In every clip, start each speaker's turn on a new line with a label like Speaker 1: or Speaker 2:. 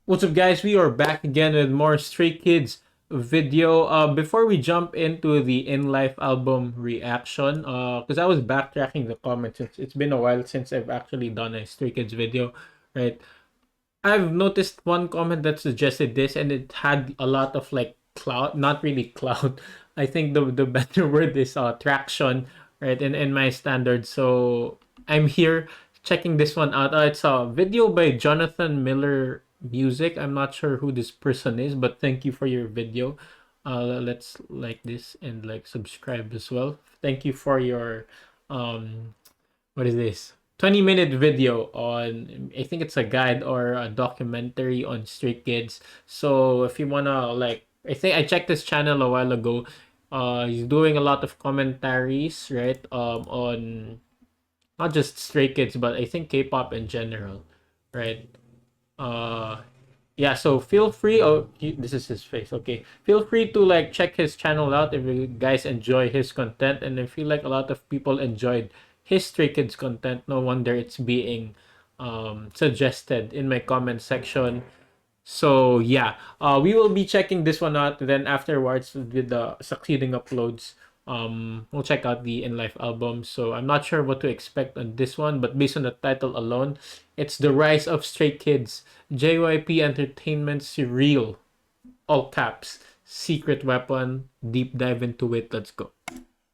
Speaker 1: What's up, guys? We are back again with more Stray Kids video. Before we jump into the In Life album reaction, because I was backtracking the comments. It's been a while since I've actually done a Stray Kids video, right? I've noticed one comment that suggested this, and it had a lot of like cloud, not really cloud. I think the better word is traction, right? In my standards. So I'm here checking this one out. It's a video by Jonathan Miller Music. I'm not sure who this person is, but thank you for your video. Let's like this and like subscribe as well. Thank you for your what is this? 20-minute video on, I think it's a guide or a documentary on Stray Kids. So if you wanna like, I think I checked this channel a while ago. He's doing a lot of commentaries, right? On not just Stray Kids, but I think K-pop in general, right? Uh, yeah. So feel free. Oh, this is his face. Okay. Feel free to like check his channel out if you guys enjoy his content, and I feel like a lot of people enjoyed his Stray Kids content. No wonder it's being suggested in my comment section. So yeah, we will be checking this one out. Then afterwards, with the succeeding uploads, we'll check out the In Life album. So I'm not sure what to expect on this one, but based on the title alone, it's the rise of Stray Kids, JYP Entertainment's real, all caps, secret weapon. Deep dive into it. Let's go.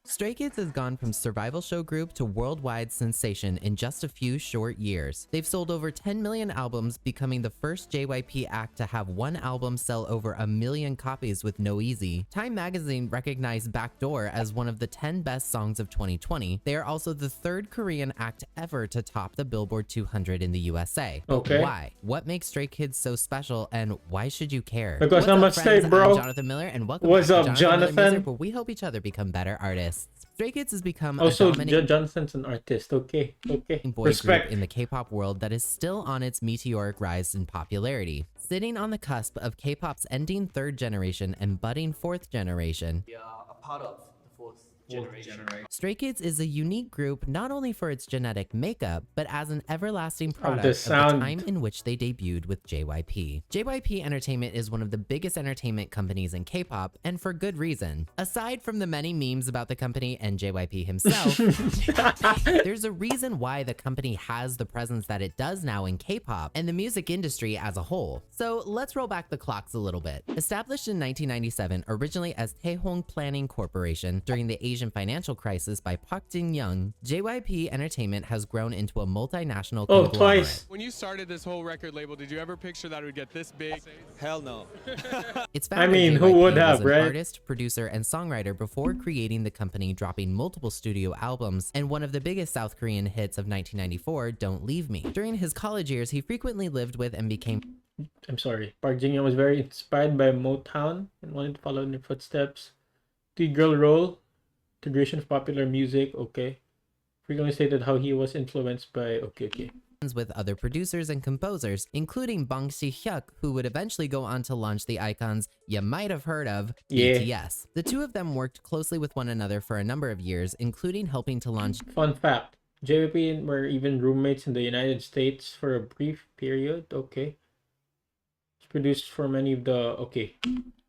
Speaker 2: Stray Kids has gone from survival show group to worldwide sensation in just a few short years. They've sold over 10 million albums, becoming the first JYP act to have one album sell over 1 million copies with No Easy. Time magazine recognized Backdoor as one of the 10 best songs of 2020. They are also the third Korean act ever to top the Billboard 200 in the USA.
Speaker 1: Okay.
Speaker 2: Why? What makes Stray Kids so special, and why should you care?
Speaker 1: Because
Speaker 2: What's
Speaker 1: I'm
Speaker 2: up,
Speaker 1: a Stray,
Speaker 2: friends?
Speaker 1: bro.
Speaker 2: I'm Jonathan Miller, and welcome
Speaker 1: What's
Speaker 2: back
Speaker 1: up,
Speaker 2: to Jonathan Miller
Speaker 1: Jonathan?
Speaker 2: Music, where we help each other become better artists. Stray Kids has become
Speaker 1: Also,
Speaker 2: a dominant
Speaker 1: Johnson's an artist. Okay.
Speaker 2: boy group in the K-pop world that is still on its meteoric rise in popularity. Sitting on the cusp of K-pop's ending third generation and budding fourth generation,
Speaker 3: We are a part of the fourth generation.
Speaker 2: Stray Kids is a unique group not only for its genetic makeup, but as an everlasting product
Speaker 1: the
Speaker 2: of the
Speaker 1: sound.
Speaker 2: time in which they debuted with JYP. JYP Entertainment is one of the biggest entertainment companies in K-pop, and for good reason. Aside from the many memes about the company and JYP himself, there's a reason why the company has the presence that it does now in K-pop and the music industry as a whole. So let's roll back the clocks a little bit. Established in 1997, originally as Taehong Planning Corporation during the Asian financial crisis by Park Jin-young, JYP Entertainment has grown into a multinational
Speaker 1: Oh,
Speaker 2: conglomerate.
Speaker 1: twice.
Speaker 4: When you started this whole record label, did you ever picture that it would get this big?
Speaker 3: Hell no.
Speaker 2: Its
Speaker 1: I
Speaker 2: founder,
Speaker 1: mean, who
Speaker 2: JYP,
Speaker 1: would have,
Speaker 2: was an
Speaker 1: right?
Speaker 2: artist, producer, and songwriter before creating the company, dropping multiple studio albums, and one of the biggest South Korean hits of 1994, Don't Leave Me. During his college years, he frequently lived with and became
Speaker 1: I'm sorry. Park Jin-young was very inspired by Motown and wanted to follow in their footsteps. The girl role, integration of popular music. Okay. Frequently stated how he was influenced by. Okay.
Speaker 2: friends with other producers and composers, including Bang Si-hyuk, who would eventually go on to launch the icons you might have heard of,
Speaker 1: Yeah.
Speaker 2: BTS. The two of them worked closely with one another for a number of years, including helping to launch
Speaker 1: Fun fact: JYP were even roommates in the United States for a brief period. Okay. It's produced for many of the. Okay.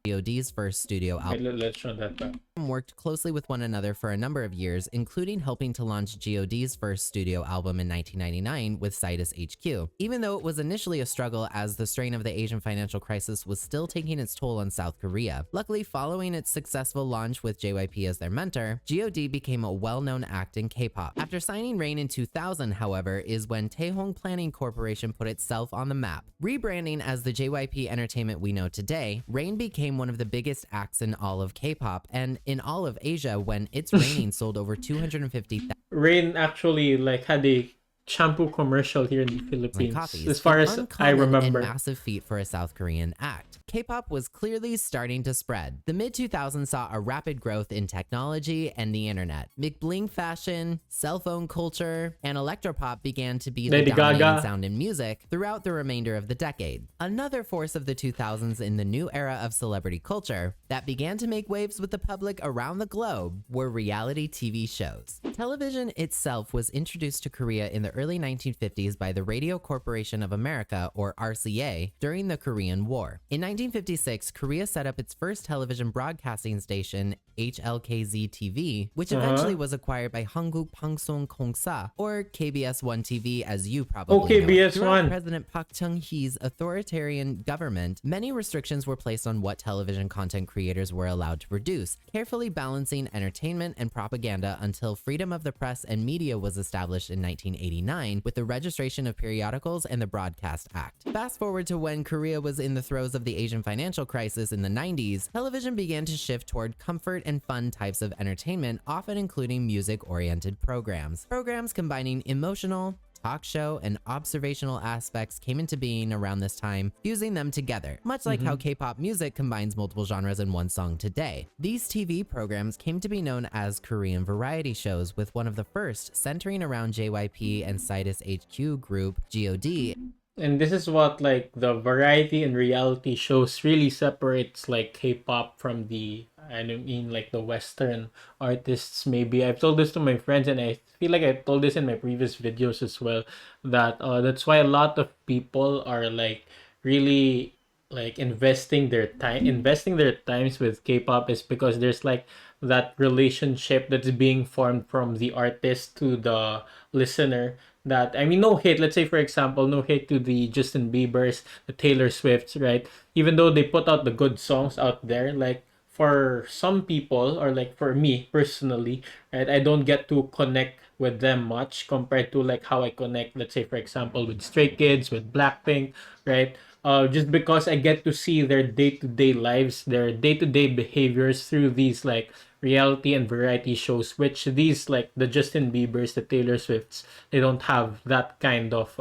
Speaker 2: GOD's first studio album.
Speaker 1: Let's show that back.
Speaker 2: Worked closely with one another for a number of years, including helping to launch GOD's first studio album in 1999 with Citus HQ. Even though it was initially a struggle as the strain of the Asian financial crisis was still taking its toll on South Korea. Luckily, following its successful launch with JYP as their mentor, GOD became a well-known act in K-pop. After signing Rain in 2000, however, is when Taehong Planning Corporation put itself on the map. Rebranding as the JYP Entertainment we know today, Rain became one of the biggest acts in all of K-pop and in all of Asia when its Raining sold over 250,000
Speaker 1: Rain actually like had a shampoo commercial here in the Philippines,
Speaker 2: copies.
Speaker 1: as far
Speaker 2: An
Speaker 1: as I
Speaker 2: uncommon
Speaker 1: remember.
Speaker 2: and massive feat for a South Korean act. K-pop was clearly starting to spread. The mid-2000s saw a rapid growth in technology and the internet. McBling fashion, cell phone culture, and electropop began to be the
Speaker 1: Lady
Speaker 2: dominating
Speaker 1: Gaga.
Speaker 2: sound in music throughout the remainder of the decade. Another force of the 2000s in the new era of celebrity culture that began to make waves with the public around the globe were reality TV shows. Television itself was introduced to Korea in the early 1950s by the Radio Corporation of America, or RCA, during the Korean War. In 1956, Korea set up its first television broadcasting station, HLKZ-TV, which eventually was acquired by Hankook Bangsong Kongsa, or KBS-1 TV as you probably know.
Speaker 1: KBS-1.
Speaker 2: Throughout President Park Chung-hee's authoritarian government, many restrictions were placed on what television content creators were allowed to produce, carefully balancing entertainment and propaganda until freedom of the press and media was established in 1989 with the registration of periodicals and the Broadcast Act. Fast forward to when Korea was in the throes of the Asian financial crisis in the 90s, television began to shift toward comfort and fun types of entertainment, often including music-oriented programs. Programs combining emotional, talk show, and observational aspects came into being around this time, fusing them together, much like how K-pop music combines multiple genres in one song today. These TV programs came to be known as Korean variety shows, with one of the first centering around JYP and Citus HQ group GOD.
Speaker 1: And this is what like the variety and reality shows really separates like K-pop from the, I mean, like the Western artists. Maybe I've told this to my friends, and I feel like I told this in my previous videos as well, that that's why a lot of people are like really like investing their times with K-pop, is because there's like that relationship that's being formed from the artist to the listener. That, I mean, no hate, let's say for example, no hate to the Justin Biebers, the Taylor Swifts, right? Even though they put out the good songs out there, like for some people, or like for me personally, right, I don't get to connect with them much compared to like how I connect, let's say for example, with Stray Kids, with Blackpink, right? Just because I get to see their day-to-day lives, their day-to-day behaviors through these like reality and variety shows, which these like the Justin Biebers, the Taylor Swifts, they don't have that kind of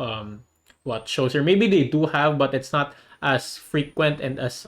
Speaker 1: what shows, or maybe they do have, but it's not as frequent and as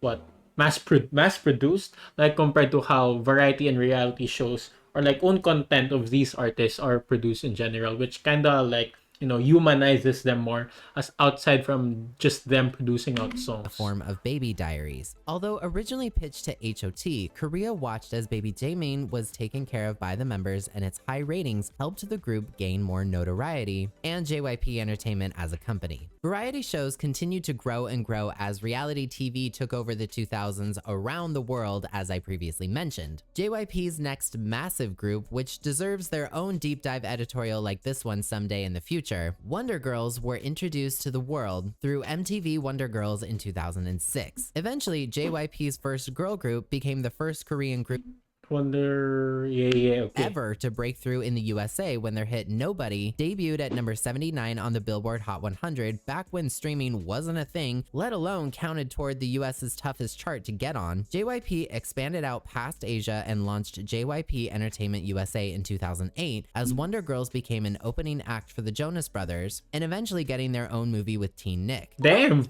Speaker 1: what mass produced, like compared to how variety and reality shows or like own content of these artists are produced in general, which kind of like, you know, humanizes them more as outside from just them producing out songs.
Speaker 2: Form of Baby Diaries. Although originally pitched to HOT, Korea watched as Baby Jaemin was taken care of by the members, and its high ratings helped the group gain more notoriety and JYP Entertainment as a company. Variety shows continued to grow and grow as reality TV took over the 2000s around the world, as I previously mentioned. JYP's next massive group, which deserves their own deep dive editorial like this one someday in the future, Wonder Girls were introduced to the world through MTV Wonder Girls in 2006. Eventually, JYP's first girl group became the first Korean group ever to break through in the USA when their hit Nobody debuted at number 79 on the Billboard Hot 100 back when streaming wasn't a thing, let alone counted toward the US's toughest chart to get on. JYP expanded out past Asia and launched JYP Entertainment USA in 2008 as Wonder Girls became an opening act for the Jonas Brothers, and eventually getting their own movie with Teen Nick.
Speaker 1: Damn!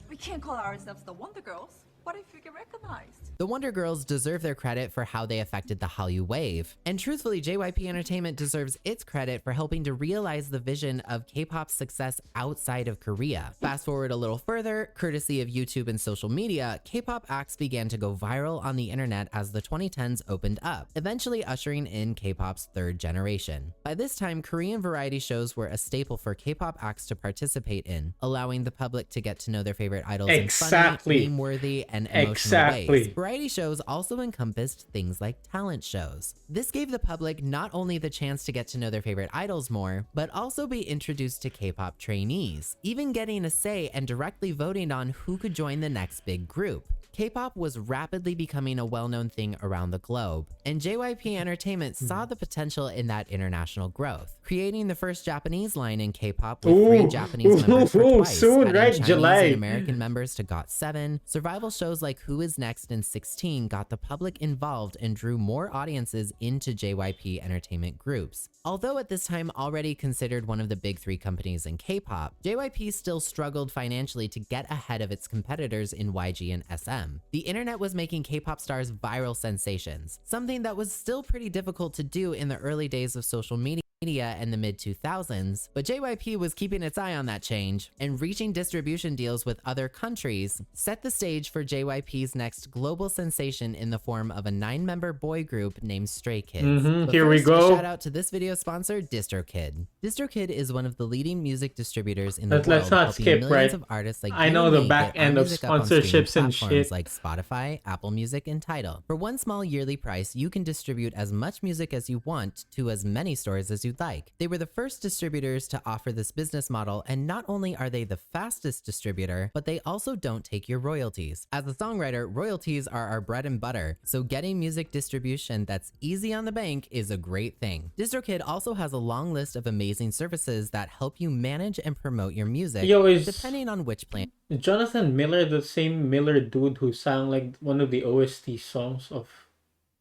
Speaker 5: We can't call ourselves the Wonder Girls. What if we get recognized?
Speaker 2: The Wonder Girls deserve their credit for how they affected the Hallyu wave. And truthfully, JYP Entertainment deserves its credit for helping to realize the vision of K-pop's success outside of Korea. Fast forward a little further, courtesy of YouTube and social media, K-pop acts began to go viral on the internet as the 2010s opened up, eventually ushering in K-pop's third generation. By this time, Korean variety shows were a staple for K-pop acts to participate in, allowing the public to get to know their favorite idols in funny, meme-worthy, and emotional ways. Variety shows also encompassed things like talent shows. This gave the public not only the chance to get to know their favorite idols more, but also be introduced to K-pop trainees, even getting a say and directly voting on who could join the next big group. K-pop was rapidly becoming a well-known thing around the globe, and JYP Entertainment saw the potential in that international growth, creating the first Japanese line in K-pop with 3 Japanese members for twice,
Speaker 1: soon,
Speaker 2: adding
Speaker 1: right?
Speaker 2: Chinese
Speaker 1: July.
Speaker 2: and American members to GOT7. Survival shows like Who Is Next and 16 got the public involved and drew more audiences into JYP Entertainment groups. Although at this time already considered one of the big 3 companies in K-pop, JYP still struggled financially to get ahead of its competitors in YG and SM. The internet was making K-pop stars viral sensations, something that was still pretty difficult to do in the early days of social media. media in the mid-2000s, but JYP was keeping its eye on that change, and reaching distribution deals with other countries set the stage for JYP's next global sensation in the form of a 9-member boy group named Stray Kids. But
Speaker 1: Here we
Speaker 2: first,
Speaker 1: go.
Speaker 2: a shout out to this video sponsor, DistroKid. DistroKid is one of the leading music distributors in the world,
Speaker 1: Let's not
Speaker 2: helping
Speaker 1: skip,
Speaker 2: millions
Speaker 1: right?
Speaker 2: of artists like
Speaker 1: I
Speaker 2: you
Speaker 1: know
Speaker 2: and
Speaker 1: the
Speaker 2: me
Speaker 1: back
Speaker 2: get our
Speaker 1: end of
Speaker 2: music up on streaming
Speaker 1: sponsorships and
Speaker 2: platforms
Speaker 1: shit.
Speaker 2: like Spotify, Apple Music, and Tidal. For one small yearly price, you can distribute as much music as you want to as many stores as you'd like. They were the first distributors to offer this business model, and not only are they the fastest distributor, but they also don't take your royalties. As a songwriter, royalties are our bread and butter, so getting music distribution that's easy on the bank is a great thing. DistroKid also has a long list of amazing services that help you manage and promote your music,
Speaker 1: Yo, is
Speaker 2: depending on which plan
Speaker 1: Jonathan Miller the same Miller dude who sang like one of the OST songs of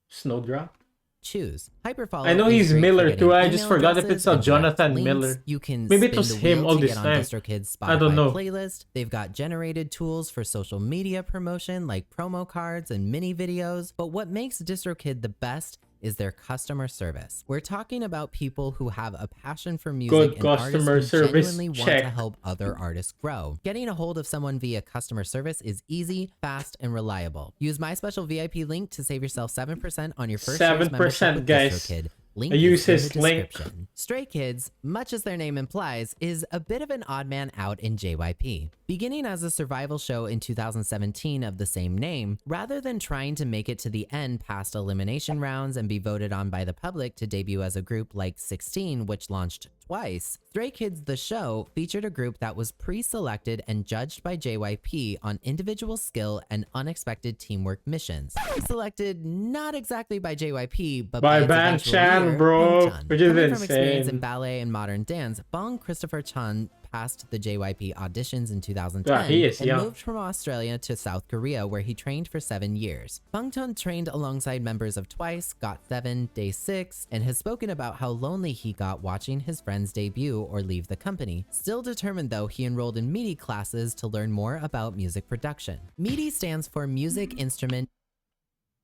Speaker 1: Snowdrop?
Speaker 2: choose. Hyperfollow
Speaker 1: I know
Speaker 2: is
Speaker 1: he's
Speaker 2: great for
Speaker 1: Miller
Speaker 2: getting
Speaker 1: too. I just
Speaker 2: email
Speaker 1: forgot if
Speaker 2: addresses
Speaker 1: it's a
Speaker 2: and direct
Speaker 1: Jonathan
Speaker 2: links.
Speaker 1: Miller.
Speaker 2: You can
Speaker 1: Maybe it
Speaker 2: spin
Speaker 1: was
Speaker 2: the
Speaker 1: him
Speaker 2: wheel
Speaker 1: all
Speaker 2: to
Speaker 1: this
Speaker 2: get on
Speaker 1: time.
Speaker 2: DistroKid's
Speaker 1: I don't
Speaker 2: Spotify
Speaker 1: know.
Speaker 2: playlist. They've got generated tools for social media promotion like promo cards and mini videos. But what makes DistroKid the best is their customer service. We're talking about people who have a passion for music
Speaker 1: Good
Speaker 2: and
Speaker 1: customer
Speaker 2: artists who
Speaker 1: service
Speaker 2: genuinely want
Speaker 1: check.
Speaker 2: to help other artists grow. Getting a hold of someone via customer service is easy, fast, and reliable. Use my special VIP link to save yourself 7% on your first year's membership
Speaker 1: 7%,
Speaker 2: with
Speaker 1: guys.
Speaker 2: DistroKid. Link
Speaker 1: I use
Speaker 2: is in
Speaker 1: his
Speaker 2: the
Speaker 1: link.
Speaker 2: description. Stray Kids, much as their name implies, is a bit of an odd man out in JYP. Beginning as a survival show in 2017 of the same name, rather than trying to make it to the end past elimination rounds and be voted on by the public to debut as a group like 16, which launched twice, Stray Kids the show featured a group that was pre-selected and judged by JYP on individual skill and unexpected teamwork missions. Selected not exactly by JYP, but
Speaker 1: By
Speaker 2: its
Speaker 1: Bang
Speaker 2: eventual
Speaker 1: Chan,
Speaker 2: leader,
Speaker 1: bro,
Speaker 2: Bang Chan.
Speaker 1: which is
Speaker 2: Coming from experience in
Speaker 1: insane.
Speaker 2: ballet and modern dance, Bang Christopher Chan passed the JYP auditions in 2010
Speaker 1: Yeah, he is
Speaker 2: and
Speaker 1: young.
Speaker 2: moved from Australia to South Korea, where he trained for 7 years. Bangtan trained alongside members of Twice, GOT7, Day 6, and has spoken about how lonely he got watching his friends debut or leave the company. Still determined though, he enrolled in MIDI classes to learn more about music production. MIDI stands for Music Instrument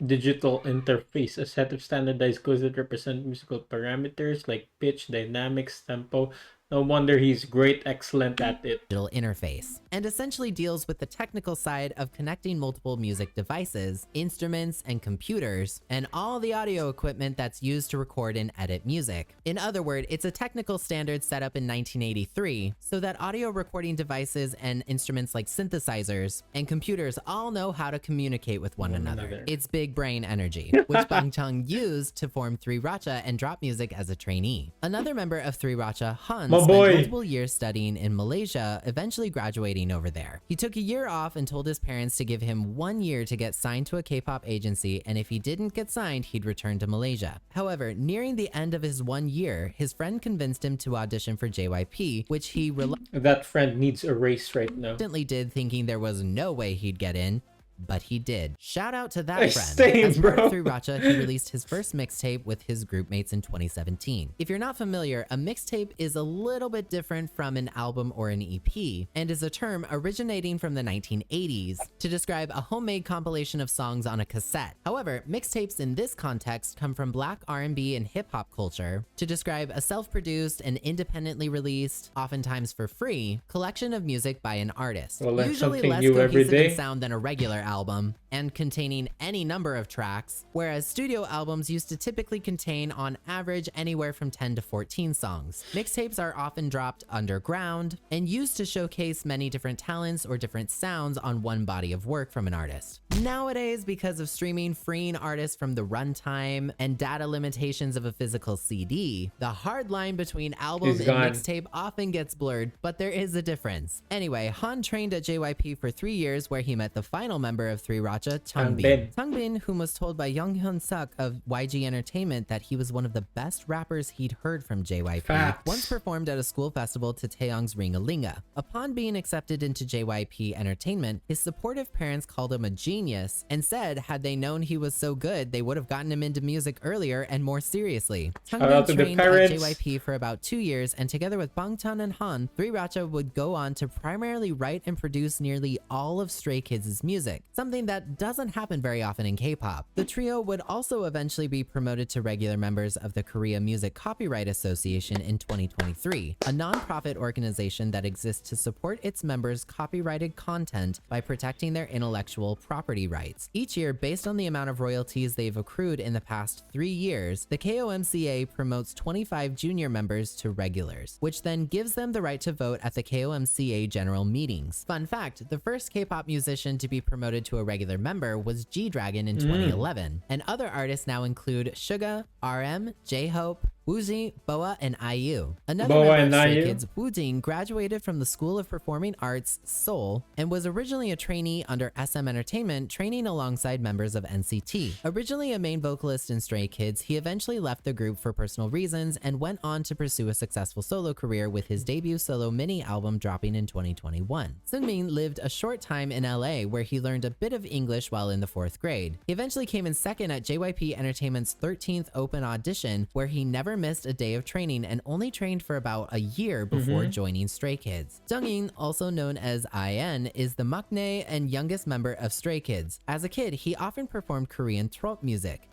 Speaker 1: Digital interface, a set of standardized codes that represent musical parameters like pitch, dynamics, tempo. No wonder he's great, excellent at it.
Speaker 2: digital interface, and essentially deals with the technical side of connecting multiple music devices, instruments, and computers, and all the audio equipment that's used to record and edit music. In other words, it's a technical standard set up in 1983 so that audio recording devices and instruments like synthesizers and computers all know how to communicate with one another. It's big brain energy, which Bangtan used to form 3RACHA and drop music as a trainee. Another member of 3RACHA, Han, spent
Speaker 1: boy.
Speaker 2: multiple years studying in Malaysia, eventually graduating over there. He took a year off and told his parents to give him 1 year to get signed to a K-pop agency, and if he didn't get signed, he'd return to Malaysia. However, nearing the end of his 1 year, his friend convinced him to audition for JYP, which he
Speaker 1: That friend needs a race right now.
Speaker 2: reluctantly did, thinking there was no way he'd get in. But he did. Shout out to that friend.
Speaker 1: Same,
Speaker 2: As part of
Speaker 1: bro.
Speaker 2: 3RACHA, he released his first mixtape with his group mates in 2017. If you're not familiar, a mixtape is a little bit different from an album or an EP, and is a term originating from the 1980s to describe a homemade compilation of songs on a cassette. However, mixtapes in this context come from Black R&B and hip-hop culture to describe a self-produced and independently released, oftentimes for free, collection of music by an artist.
Speaker 1: Well, learn
Speaker 2: Usually
Speaker 1: something
Speaker 2: less
Speaker 1: new every
Speaker 2: cohesive in
Speaker 1: day.
Speaker 2: sound than a regular album, and containing any number of tracks, whereas studio albums used to typically contain on average anywhere from 10 to 14 songs. Mixtapes are often dropped underground and used to showcase many different talents or different sounds on one body of work from an artist. Nowadays, because of streaming freeing artists from the runtime and data limitations of a physical CD, the hard line between album
Speaker 1: Is
Speaker 2: and
Speaker 1: gone.
Speaker 2: mixtape often gets blurred, but there is a difference. Anyway, Han trained at JYP for 3 years, where he met the final member of 3RACHA, Changbin. Changbin, whom was told by Younghyun Suk of YG Entertainment that he was one of the best rappers he'd heard from JYP,
Speaker 1: Facts.
Speaker 2: once performed at a school festival to Taeyong's Ring-a-Linga. Upon being accepted into JYP Entertainment, his supportive parents called him a genius and said had they known he was so good, they would have gotten him into music earlier and more seriously.
Speaker 1: Shout out to the
Speaker 2: trained at
Speaker 1: parents.
Speaker 2: JYP for about 2 years, and together with Bangtan and Han, 3RACHA would go on to primarily write and produce nearly all of Stray Kids' music. music, something that doesn't happen very often in K-pop. The trio would also eventually be promoted to regular members of the Korea Music Copyright Association in 2023, a non-profit organization that exists to support its members' copyrighted content by protecting their intellectual property rights. Each year, based on the amount of royalties they've accrued in the past 3 years, the KOMCA promotes 25 junior members to regulars, which then gives them the right to vote at the KOMCA general meetings. Fun fact, the first K-pop musician to be promoted to a regular member was G-Dragon in 2011, and other artists now include Suga, RM, J-Hope, Woozi, Boa, and IU. Another member of Stray Kids, Woojin, graduated from the School of Performing Arts, Seoul, and was originally a trainee under SM Entertainment, training alongside members of NCT. Originally a main vocalist in Stray Kids, he eventually left the group for personal reasons and went on to pursue a successful solo career with his debut solo mini album dropping in 2021. Seungmin lived a short time in LA where he learned a bit of English while in the 4th grade. He eventually came in second at JYP Entertainment's 13th open audition, where he never missed a day of training and only trained for about a year before joining Stray Kids. Jungin, also known as IN, is the maknae and youngest member of Stray Kids. As a kid, he often performed Korean throat music.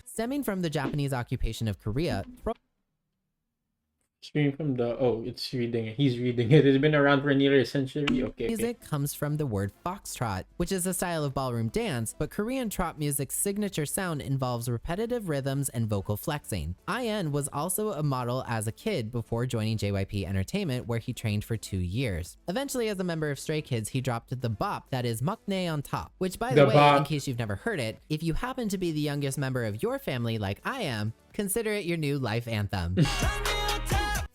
Speaker 2: Stemming from the Japanese occupation of Korea,
Speaker 1: Stream from the it's reading it. He's reading it. It's been around for nearly a century. Okay.
Speaker 2: Music comes from the word foxtrot, which is a style of ballroom dance, but Korean trot music's signature sound involves repetitive rhythms and vocal flexing. IN was also a model as a kid before joining JYP Entertainment, where he trained for 2 years. Eventually, as a member of Stray Kids, he dropped the bop that is maknae on top, which, by the way, in case you've never heard it, if you happen to be the youngest member of your family like I am, consider it your new life anthem.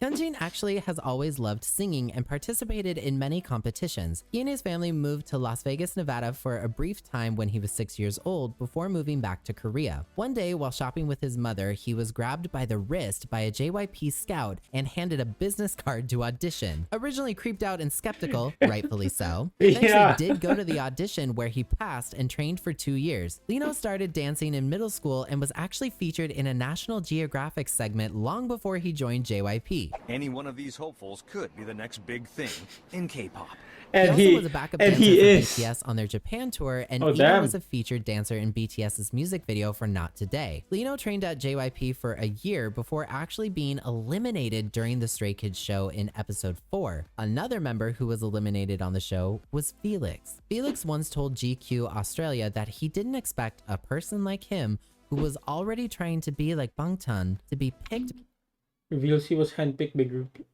Speaker 2: Hyunjin actually has always loved singing and participated in many competitions. He and his family moved to Las Vegas, Nevada for a brief time when he was 6 years old before moving back to Korea. One day, while shopping with his mother, he was grabbed by the wrist by a JYP scout and handed a business card to audition. Originally creeped out and skeptical, rightfully so, he eventually did go to the audition where he passed and trained for 2 years. Lino started dancing in middle school and was actually featured in a National Geographic segment long before he joined JYP.
Speaker 6: Any one of these hopefuls could be the next big thing in K-pop.
Speaker 2: And he also was a backup dancer for BTS on their Japan tour, and Lino was a featured dancer in BTS's music video for Not Today. Lino trained at JYP for a year before actually being eliminated during the Stray Kids show in episode 4. Another member who was eliminated on the show was Felix. Felix once told GQ Australia that he didn't expect a person like him, who was already trying to be like Bangtan, to be picked.
Speaker 1: Reveals he was handpicked by group.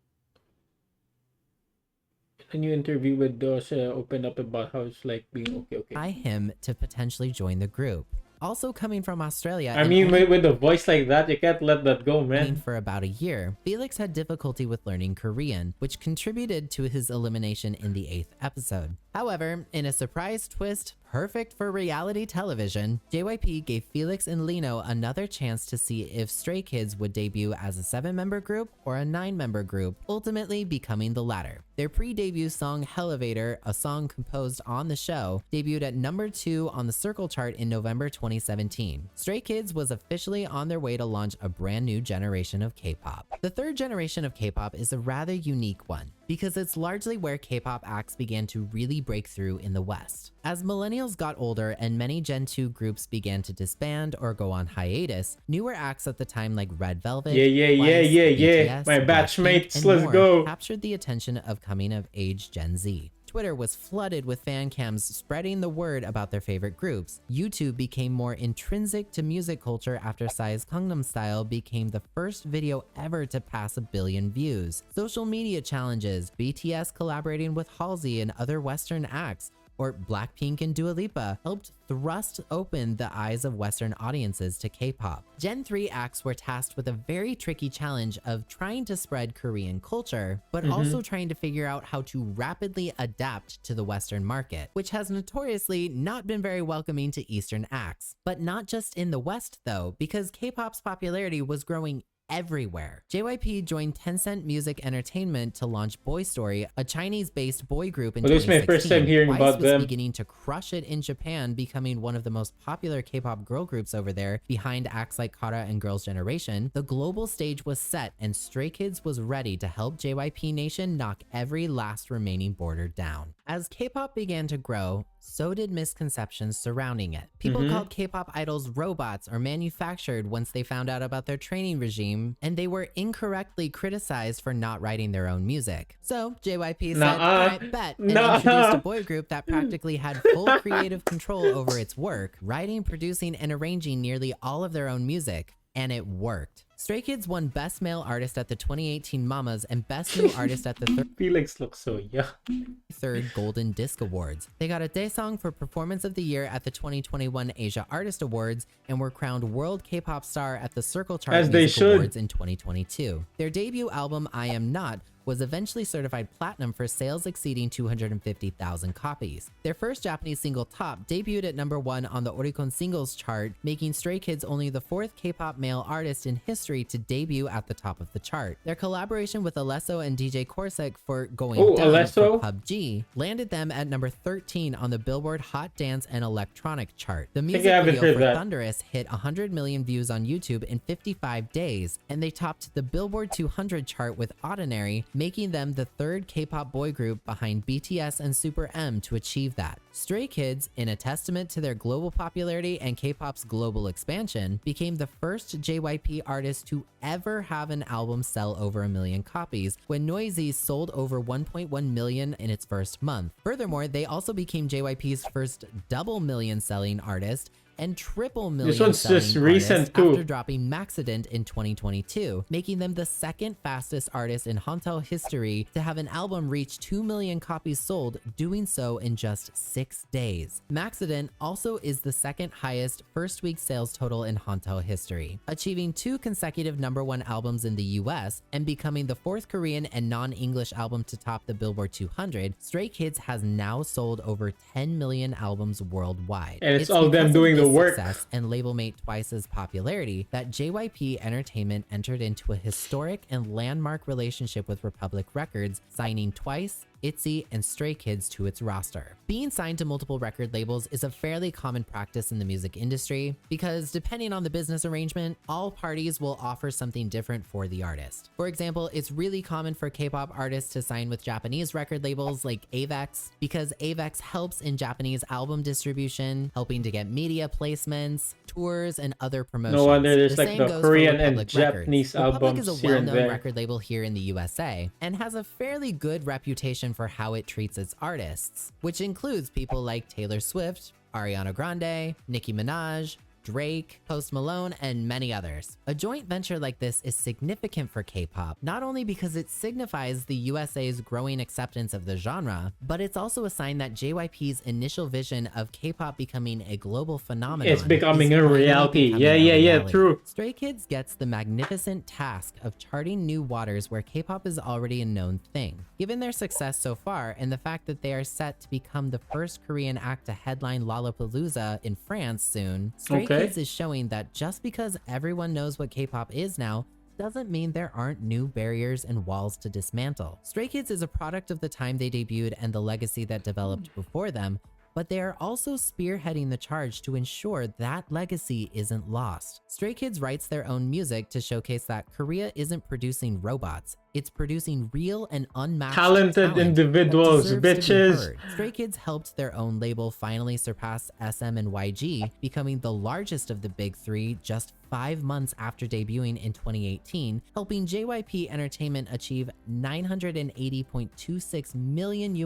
Speaker 1: A new interview with Dos opened up about how it's like being okay.
Speaker 2: By him to potentially join the group. Also coming from Australia.
Speaker 1: I mean, with a voice like that, you can't let that go, man.
Speaker 2: For about a year, Felix had difficulty with learning Korean, which contributed to his elimination in the 8th episode. However, in a surprise twist perfect for reality television, JYP gave Felix and Lino another chance to see if Stray Kids would debut as a 7-member group or a 9-member group, ultimately becoming the latter. Their pre-debut song Elevator, a song composed on the show, debuted at number 2 on the Circle chart in November 2017. Stray Kids was officially on their way to launch a brand new generation of K-pop. The third generation of K-pop is a rather unique one, because it's largely where K-pop acts began to really break through in the West. As millennials got older and many Gen 2 groups began to disband or go on hiatus, newer acts at the time like Red Velvet, BTS,
Speaker 1: my batchmates,
Speaker 2: and
Speaker 1: let's
Speaker 2: more
Speaker 1: go,
Speaker 2: captured the attention of coming-of-age Gen Z. Twitter was flooded with fan cams spreading the word about their favorite groups. YouTube became more intrinsic to music culture after Psy's Gangnam Style became the first video ever to pass 1 billion views. Social media challenges, BTS collaborating with Halsey and other Western acts, or Blackpink and Dua Lipa helped thrust open the eyes of Western audiences to K-pop. Gen 3 acts were tasked with a very tricky challenge of trying to spread Korean culture, but also trying to figure out how to rapidly adapt to the Western market, which has notoriously not been very welcoming to Eastern acts. But not just in the West though, because K-pop's popularity was growing everywhere. JYP joined Tencent Music Entertainment to launch Boy Story, a Chinese-based boy group in
Speaker 1: Well, this is my
Speaker 2: 2016.
Speaker 1: first time hearing
Speaker 2: Twice
Speaker 1: about
Speaker 2: was
Speaker 1: them.
Speaker 2: beginning to crush it in Japan, becoming one of the most popular K-pop girl groups over there, behind acts like Kara and Girls' Generation. The global stage was set, and Stray Kids was ready to help JYP Nation knock every last remaining border down. As K-pop began to grow, so did misconceptions surrounding it. People called K-pop idols robots or manufactured once they found out about their training regime, and they were incorrectly criticized for not writing their own music. So JYP said, alright, bet, and introduced a boy group that practically had full creative control over its work, writing, producing, and arranging nearly all of their own music. And it worked. Stray Kids won Best Male Artist at the 2018 Mamas and Best New Artist at the
Speaker 1: Felix looks so young.
Speaker 2: third Golden Disc Awards. They got a Daesung for Performance of the Year at the 2021 Asia Artist Awards and were crowned World K-Pop Star at the Circle Chart
Speaker 1: As they
Speaker 2: Music
Speaker 1: should.
Speaker 2: Awards in 2022. Their debut album, I Am Not, was eventually certified platinum for sales exceeding 250,000 copies. Their first Japanese single, Top, debuted at #1 on the Oricon Singles Chart, making Stray Kids only the 4th K-pop male artist in history to debut at the top of the chart. Their collaboration with Alesso and DJ Corsac for Going Down
Speaker 1: Alesso?
Speaker 2: for PUBG landed them at number 13 on the Billboard Hot Dance and Electronic chart. The music
Speaker 1: I haven't
Speaker 2: video
Speaker 1: heard
Speaker 2: for
Speaker 1: that.
Speaker 2: Thunderous hit 100 million views on YouTube in 55 days, and they topped the Billboard 200 chart with Ordinary, making them the 3rd K-pop boy group behind BTS and Super M to achieve that. Stray Kids, in a testament to their global popularity and K-pop's global expansion, became the first JYP artist to ever have an album sell over 1 million copies, when Noisy sold over 1.1 million in its first month. Furthermore, they also became JYP's first double million selling artist and triple million
Speaker 1: one's
Speaker 2: selling
Speaker 1: just recent
Speaker 2: artist
Speaker 1: too.
Speaker 2: after dropping Maxident in 2022, making them the 2nd fastest artist in Hantel history to have an album reach 2 million copies sold, doing so in just 6 days. Maxident also is the 2nd highest first week sales total in Hantel history, achieving 2 consecutive #1 albums in the US and becoming the 4th Korean and non-English album to top the Billboard 200. Stray Kids has now sold over 10 million albums worldwide.
Speaker 1: And it's all them
Speaker 2: because of
Speaker 1: doing the
Speaker 2: this
Speaker 1: work.
Speaker 2: success and label mate Twice's popularity that JYP Entertainment entered into a historic and landmark relationship with Republic Records, signing Twice, ITZY, and Stray Kids to its roster. Being signed to multiple record labels is a fairly common practice in the music industry because, depending on the business arrangement, all parties will offer something different for the artist. For example, it's really common for K-pop artists to sign with Japanese record labels like Avex because Avex helps in Japanese album distribution, helping to get media placements, tours, and other promotions.
Speaker 1: No wonder there's
Speaker 2: The
Speaker 1: like
Speaker 2: same
Speaker 1: the
Speaker 2: goes for
Speaker 1: Korean and
Speaker 2: Republic Records.
Speaker 1: Japanese
Speaker 2: Republic
Speaker 1: albums
Speaker 2: is a
Speaker 1: here and
Speaker 2: well-known
Speaker 1: there.
Speaker 2: record label here in the USA and has a fairly good reputation for how it treats its artists, which includes people like Taylor Swift, Ariana Grande, Nicki Minaj, Drake, Post Malone, and many others. A joint venture like this is significant for K-pop, not only because it signifies the USA's growing acceptance of the genre, but it's also a sign that JYP's initial vision of K-pop becoming a global phenomenon
Speaker 1: It's becoming
Speaker 2: is
Speaker 1: a
Speaker 2: finally
Speaker 1: reality.
Speaker 2: becoming
Speaker 1: Yeah,
Speaker 2: a
Speaker 1: yeah,
Speaker 2: reality.
Speaker 1: true.
Speaker 2: Stray Kids gets the magnificent task of charting new waters where K-pop is already a known thing. Given their success so far and the fact that they are set to become the first Korean act to headline Lollapalooza in France soon, Stray Kids is showing that just because everyone knows what K-pop is now, doesn't mean there aren't new barriers and walls to dismantle. Stray Kids is a product of the time they debuted and the legacy that developed before them, but they are also spearheading the charge to ensure that legacy isn't lost. Stray Kids writes their own music to showcase that Korea isn't producing robots, it's producing real and unmatched
Speaker 1: Talented
Speaker 2: talent
Speaker 1: individuals,
Speaker 2: that deserves to be
Speaker 1: bitches.
Speaker 2: heard. Stray Kids helped their own label finally surpass SM and YG, becoming the largest of the big 3 just 5 months after debuting in 2018, helping JYP Entertainment achieve $980.26 million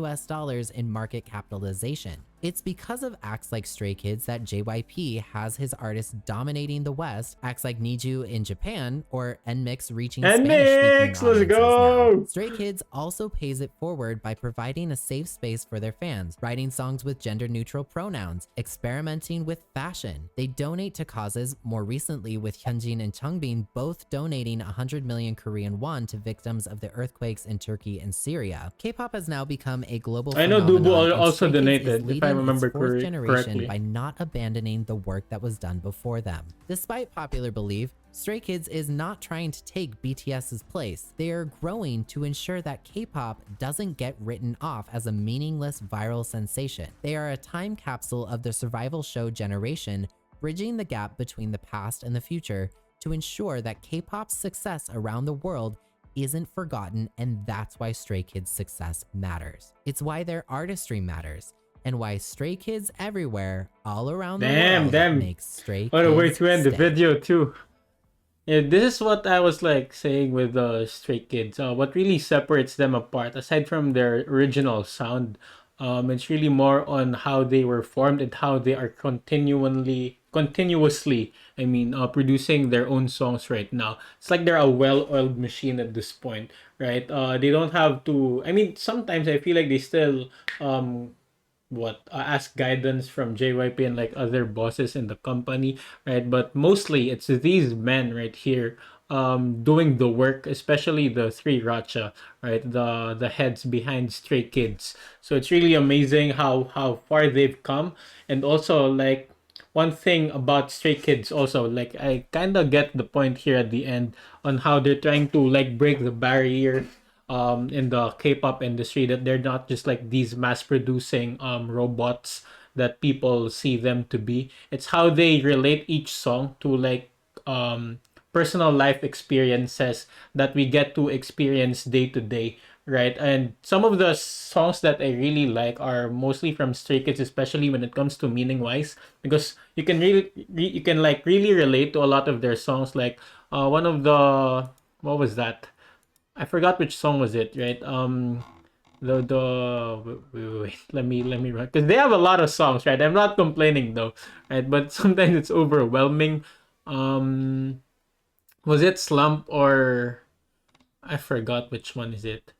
Speaker 2: in market capitalization. It's because of acts like Stray Kids that JYP has his artists dominating the West, acts like Niju in Japan, or NMIX reaching Spanish-speaking
Speaker 1: NMIX, let's
Speaker 2: audiences
Speaker 1: go!
Speaker 2: now. Stray Kids also pays it forward by providing a safe space for their fans, writing songs with gender-neutral pronouns, experimenting with fashion. They donate to causes, more recently with Hyunjin and Changbin both donating 100 million Korean won to victims of the earthquakes in Turkey and Syria. K-pop has now become a global
Speaker 1: I know
Speaker 2: phenomenon,
Speaker 1: Dubu
Speaker 2: and
Speaker 1: also
Speaker 2: Stray Kids is
Speaker 1: donated, if
Speaker 2: leading
Speaker 1: I remember
Speaker 2: its fourth generation
Speaker 1: correctly.
Speaker 2: by not abandoning the work that was done before them. Despite popular belief, Stray Kids is not trying to take BTS's place. They are growing to ensure that K-pop doesn't get written off as a meaningless viral sensation. They are a time capsule of the survival show generation, bridging the gap between the past and the future to ensure that K-pop's success around the world isn't forgotten, and that's why Stray Kids' success matters. It's why their artistry matters, and why Stray Kids everywhere, all around the world, makes Stray
Speaker 1: What a way
Speaker 2: Kids
Speaker 1: to end the
Speaker 2: stay.
Speaker 1: video too. Yeah, this is what I was like saying with the Stray Kids. What really separates them apart, aside from their original sound, it's really more on how they were formed and how they are continuously, producing their own songs right now. It's like they're a well-oiled machine at this point, right? They don't have to. I mean, sometimes I feel like they still ask guidance from JYP and like other bosses in the company, right? But mostly it's these men right here doing the work, especially the three Racha, right? The heads behind Stray Kids. So it's really amazing how far they've come. And also like one thing about Stray Kids also, like I kind of get the point here at the end on how they're trying to like break the barrier in the K-pop industry, that they're not just like these mass producing robots that people see them to be. It's how they relate each song to like personal life experiences that we get to experience day to day, right? And some of the songs that I really like are mostly from Stray Kids, especially when it comes to meaning wise, because you can you can like really relate to a lot of their songs. Like one of the, what was that? I forgot which song was it, right? Wait, let me run, because they have a lot of songs, right? I'm not complaining though, right? But sometimes it's overwhelming. Um, was it Slump, or I forgot which one is it?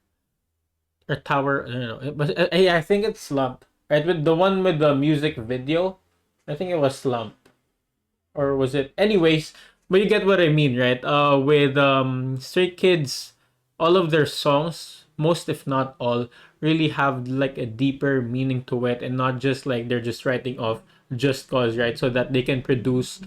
Speaker 1: Or Tower? I don't know. But yeah, I think it's Slump, right? With the one with the music video, I think it was Slump, or was it? Anyways, but you get what I mean, right? With Stray Kids, all of their songs, most if not all, really have like a deeper meaning to it, and not just like they're just writing off just cause, right? So that they can produce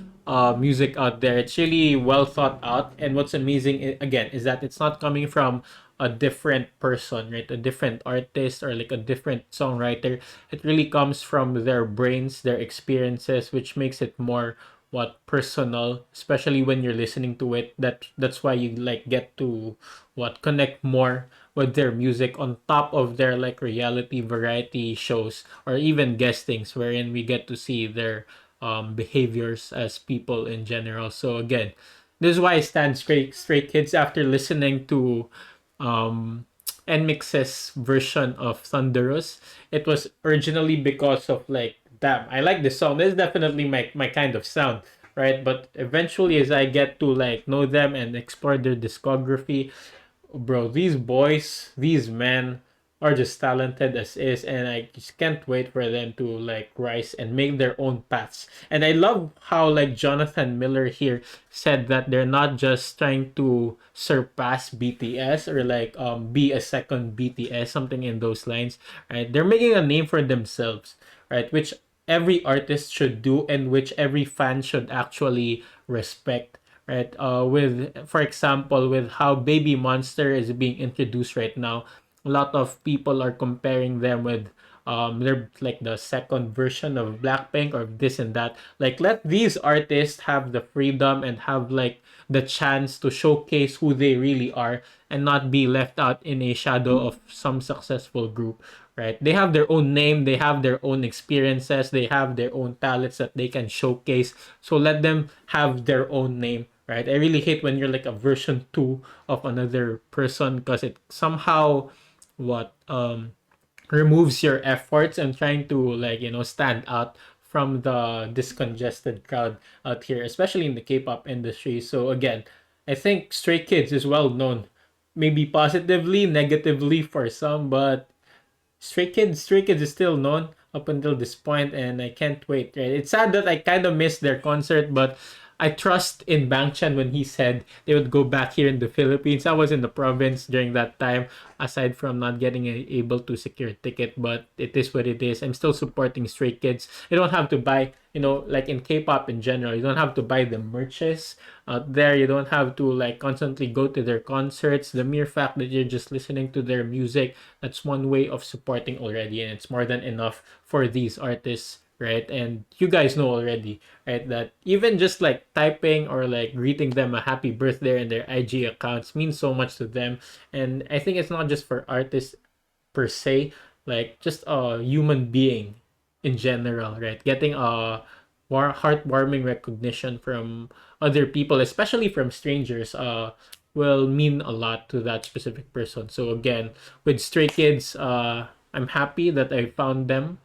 Speaker 1: music out there. It's really well thought out, and what's amazing again is that it's not coming from a different person, right? A different artist or like a different songwriter. It really comes from their brains, their experiences, which makes it more what personal, especially when you're listening to it. That's why you like get to what connect more with their music, on top of their like reality variety shows or even guestings, wherein we get to see their behaviors as people in general. So again, this is why I stand Stray Kids after listening to um Nmix's version of Thunderous. It was originally because of like, damn, I like this song. This is definitely my kind of sound, right? But eventually, as I get to like know them and explore their discography, bro, these boys, these men are just talented as is, and I just can't wait for them to like rise and make their own paths. And I love how like Jonathan Miller here said that they're not just trying to surpass BTS or like be a second BTS, something in those lines, right? They're making a name for themselves, right? Which every artist should do, and which every fan should actually respect, right? With, for example, with how Baby Monster is being introduced right now, a lot of people are comparing them with they're like the second version of Blackpink or this and that. Like, let these artists have the freedom and have like the chance to showcase who they really are, and not be left out in a shadow of some successful group, right? They have their own name, they have their own experiences, they have their own talents that they can showcase. So let them have their own name, right? I really hate when you're like a version 2 of another person, because it somehow what removes your efforts and trying to like, stand out from the discongested crowd out here, especially in the K-pop industry. So again, I think Stray Kids is well known, maybe positively, negatively for some, but Stray Kids is still known up until this point, and I can't wait. Right? It's sad that I kind of missed their concert, but I trust in Bang Chen when he said they would go back here in the Philippines. I was in the province during that time, aside from not getting able to secure a ticket, but it is what it is. I'm still supporting Stray Kids. You don't have to buy, like in K-pop in general, you don't have to buy the merches out there. You don't have to like constantly go to their concerts. The mere fact that you're just listening to their music, that's one way of supporting already, and it's more than enough for these artists, right? And you guys know already, right, that even just like typing or like greeting them a happy birthday in their IG accounts means so much to them. And I think it's not just for artists per se, like just a human being in general, right? Getting a heartwarming recognition from other people, especially from strangers, will mean a lot to that specific person. So again, with Stray Kids, I'm happy that I found them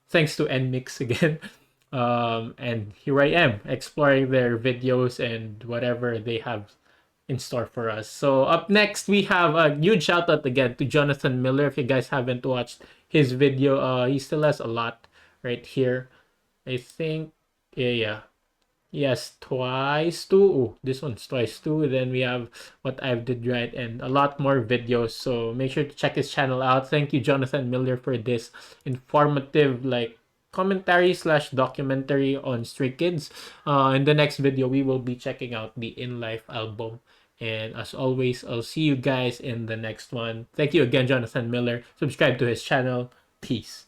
Speaker 1: thanks to NMix again. And here I am exploring their videos and whatever they have in store for us. So up next, we have a huge shout out again to Jonathan Miller. If you guys haven't watched his video, he still has a lot right here. I think, yeah. Yes, twice two. Ooh, this one's twice two. Then we have what I've did right and a lot more videos. So make sure to check his channel out. Thank you, Jonathan Miller, for this informative like commentary slash documentary on Stray Kids. In the next video, we will be checking out the In Life album. And as always, I'll see you guys in the next one. Thank you again, Jonathan Miller. Subscribe to his channel. Peace.